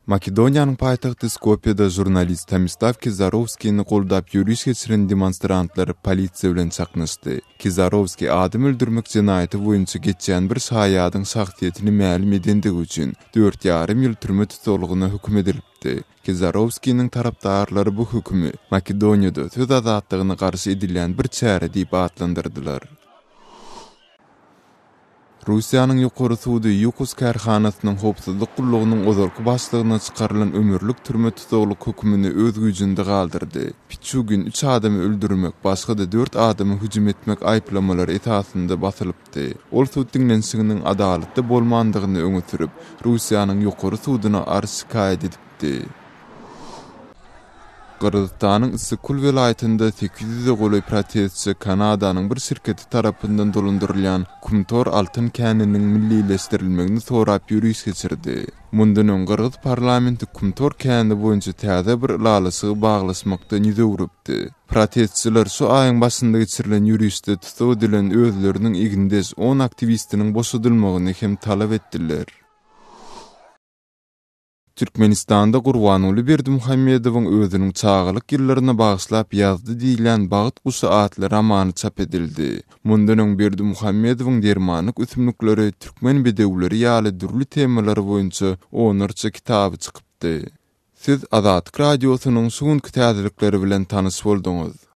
Makedoniýanyň paýtagty Skopje'de jurnalist Tomislav Kizarovski'ni goldap ýürüýüş geçiren demonstrantlar polisiýa bilen çaknaşdy. Kizarovski adam öldürmek jenaýaty boýunça geçýän bir şaýadyň şahsiýetini ma'lum edendigi üçin 4,5 ýyl türme tutulgyna hüküm edilipdi. Kizarovski'niň tarapdarlary bu hükümü Makedoniýada söz azatlygyna garşy edilen bir çäre diýip adlandyrdylar. Russiýanyň ýokary sudy Yukos karhanasynyň howpsuzlyk gullugynyň ozalky başlygyna çykarylan ömürlük türme tutuluk hükümini öz güýjünde galdyrdy. Piçugin 3 adamy öldürmek, başga-da 4 adamy hüjüm etmek aýplamalary esasynda basylypdy. Ol sud diňlenşiginiň adalatly bolmandygyny öňe sürüp, Russiýanyň ýokary sudyna arşy şikaýet edipdi. Qırgızstanyň Issykul welaýatynda 800 goly protestçi Kanadanyň bir şirketi tarapyndan dolandyrylýan Kumtor altyn käniniň millileşdirilmegini sorap ýürüýüş geçirdi. Mundan öň Qırgız parlamenti Kumtor käni boýunça täze bir lalasy baglaşmakda ýüze urupdy. Protestçiler şu aýyň başynda geçirilen ýürüýüşde tutup edilen özleriniň igindes 10 aktivistiniň boşadylmagyny hem talap etdiler. Türkmenistanda Gurbanuly Berdimuhammedowyň özüniň çağalyk ýyllaryna bagyşlap ýazdy diýilen Bagyt guşy adly romany çap edildi. Mundan öň Berdimuhammedowyň dermanlyk üsümlikleri türkmen bedewleri ýaly dürli temalary boýunça onarça kitaby çykypdy. Siz Azatlyk radiosynyň şuňky täzelikleri bilen tanış boldyňyz.